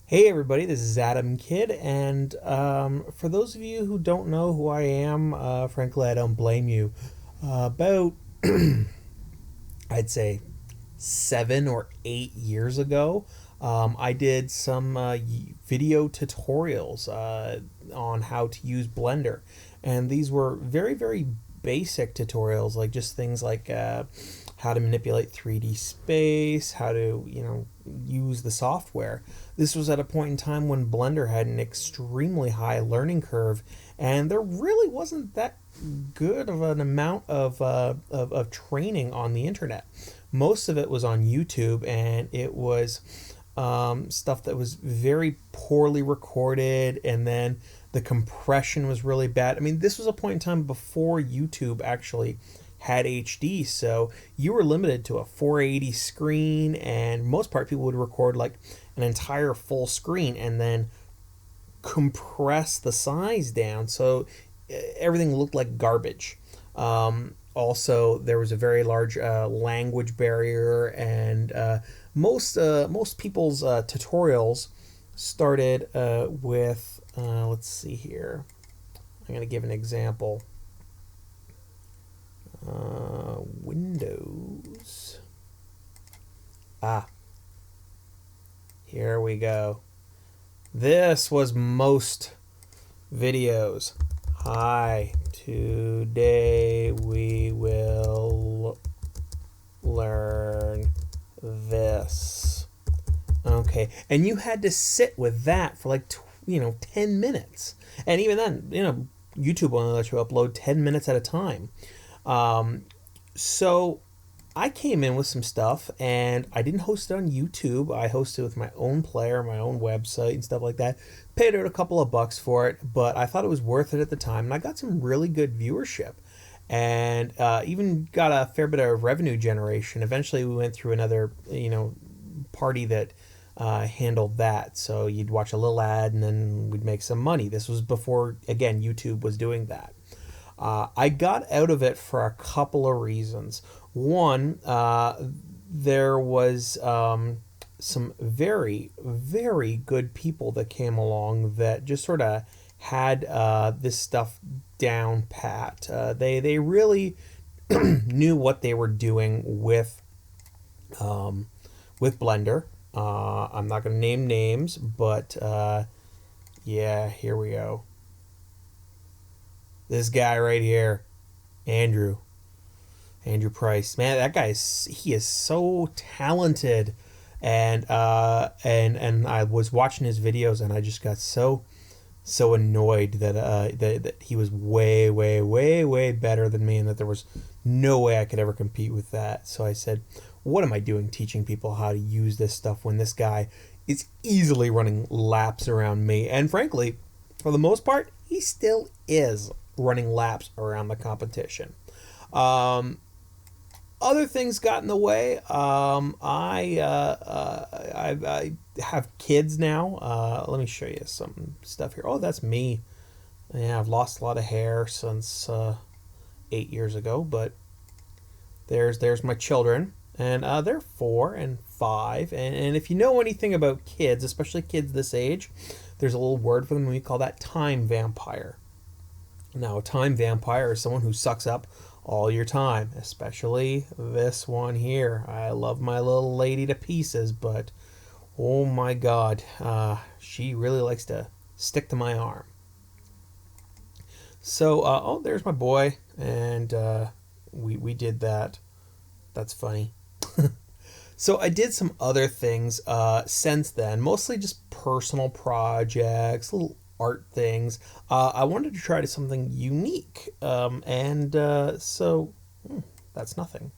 Hey everybody, this is Adam Kidd, and for those of you who don't know who I am, frankly, I don't blame you. About, I'd say, 7 or 8 years ago, I did some video tutorials on how to use Blender, and these were very, very basic tutorials, like just things like how to manipulate 3D space, how to use the software. This was at a point in time when Blender had an extremely high learning curve, and there really wasn't that good of an amount of training on the internet. Most of it was on YouTube, and it was stuff that was very poorly recorded, and then the compression was really bad. I mean, this was a point in time before YouTube actually had HD, so you were limited to a 480 screen, and most part people would record like an entire full screen and then compress the size down so everything looked like garbage. Also, there was a very large language barrier, and most people's tutorials started with let's see here. I'm going to give an example. Windows. Ah, here we go. This was most videos. Hi, today we will learn this. Okay, and you had to sit with that for like 10 minutes, and even then, YouTube only lets you upload 10 minutes at a time. So I came in with some stuff, and I didn't host it on YouTube. I hosted it with my own player, my own website, and stuff like that. Paid out a couple of bucks for it, but I thought it was worth it at the time, and I got some really good viewership, and even got a fair bit of revenue generation. Eventually, we went through another, party that handled that. So you'd watch a little ad, and then we'd make some money. This was before, again, YouTube was doing that. I got out of it for a couple of reasons. One, there was some very, very good people that came along that just sort of had this stuff down pat. They really knew what they were doing with Blender. I'm not going to name names, but yeah, here we go. This guy right here, Andrew Price. Man, that guy he is so talented, and I was watching his videos, and I just got so annoyed that he was way, way, way, way better than me, and that there was no way I could ever compete with that. So I said, what am I doing teaching people how to use this stuff when this guy is easily running laps around me? And frankly, for the most part, he still is running laps around the competition. Other things got in the way. I have kids now. Let me show you some stuff here. Oh, that's me. Yeah, I've lost a lot of hair since 8 years ago, but there's my children, and they're 4 and 5. And if you know anything about kids, especially kids this age, there's a little word for them. We call that time vampire. Now, a time vampire is someone who sucks up all your time, especially this one here. I love my little lady to pieces, but oh my god, she really likes to stick to my arm. So, oh, there's my boy, and we did that. That's funny. So I did some other things since then, mostly just personal projects, little art things. I wanted to try to something unique, and so that's nothing.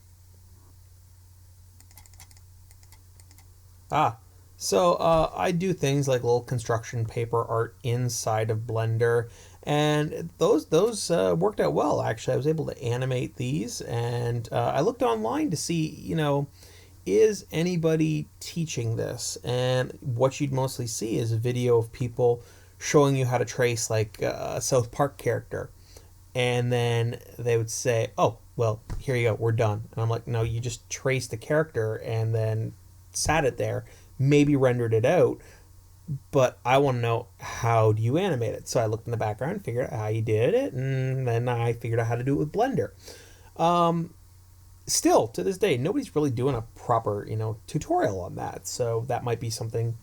Ah, so I do things like little construction paper art inside of Blender, and those worked out well. Actually, I was able to animate these, and I looked online to see, is anybody teaching this? And what you'd mostly see is a video of people showing you how to trace like a South Park character, and then they would say, "Oh, well, here you go, we're done." And I'm like, "No, you just traced the character and then sat it there, maybe rendered it out, but I want to know, how do you animate it? So I looked in the background, figured out how you did it, and then I figured out how to do it with Blender. Still to this day, nobody's really doing a proper, tutorial on that. So that might be something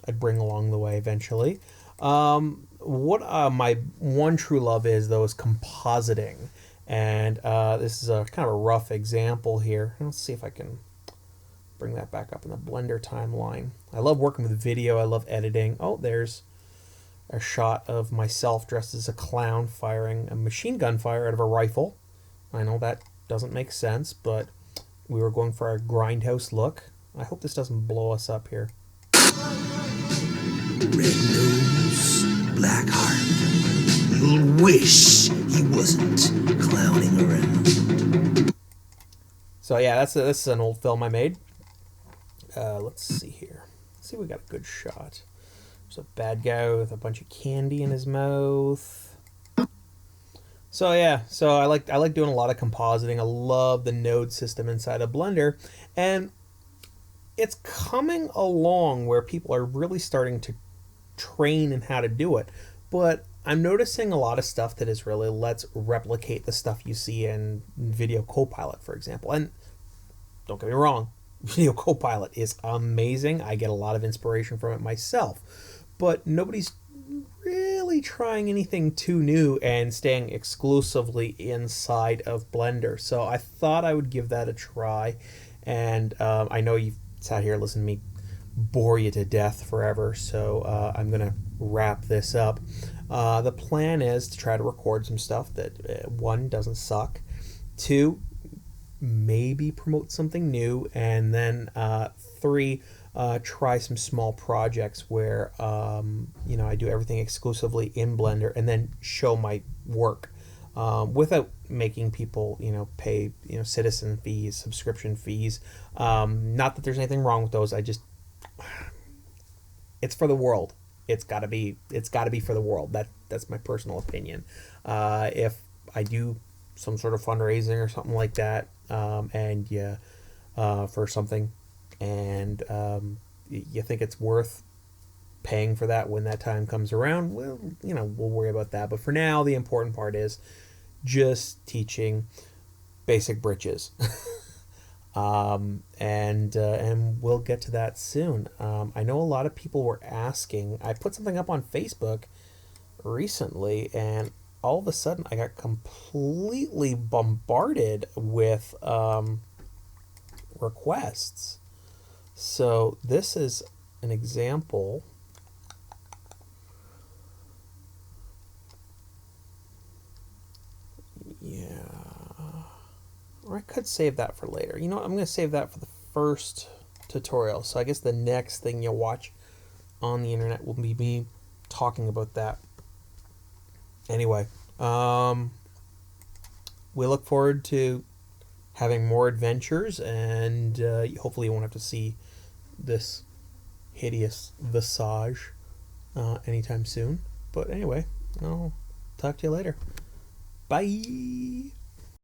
I'd bring along the way eventually. What my one true love is, though, is compositing. And this is a kind of a rough example here. Let's see if I can bring that back up in the Blender timeline. I love working with video. I love editing. Oh, there's a shot of myself dressed as a clown firing a machine gun fire out of a rifle. I know that doesn't make sense, but we were going for a grindhouse look. I hope this doesn't blow us up here. Red nose, black heart. You'll wish he wasn't clowning around. So yeah, this is an old film I made. Let's see here. Let's see if we got a good shot. There's a bad guy with a bunch of candy in his mouth. So yeah, I like doing a lot of compositing. I love the node system inside of Blender, and it's coming along where people are really starting to train in how to do it. But I'm noticing a lot of stuff that is really, let's replicate the stuff you see in Video Copilot, for example. And don't get me wrong, Video Copilot is amazing. I get a lot of inspiration from it myself. But nobody's really trying anything too new and staying exclusively inside of Blender. So I thought I would give that a try. And I know you've sat here listening to me bore you to death forever, so I'm going to wrap this up. The plan is to try to record some stuff that, one, doesn't suck, two, maybe promote something new, and then three, try some small projects where I do everything exclusively in Blender and then show my work without making people pay citizen fees, subscription fees. Not that there's anything wrong with those. It's for the world. It's got to be for the world. That's my personal opinion. If I do some sort of fundraising or something like that, for something, and you think it's worth paying for that when that time comes around, well, we'll worry about that. But for now, the important part is just teaching basic britches. And we'll get to that soon. I know a lot of people were asking. I put something up on Facebook recently, and all of a sudden I got completely bombarded with requests. So this is an example. Yeah. Or I could save that for later. You know what? I'm going to save that for the first tutorial. So I guess the next thing you'll watch on the internet will be me talking about that. Anyway, we look forward to having more adventures, and hopefully you won't have to see this hideous visage anytime soon. But anyway, I'll talk to you later. Bye!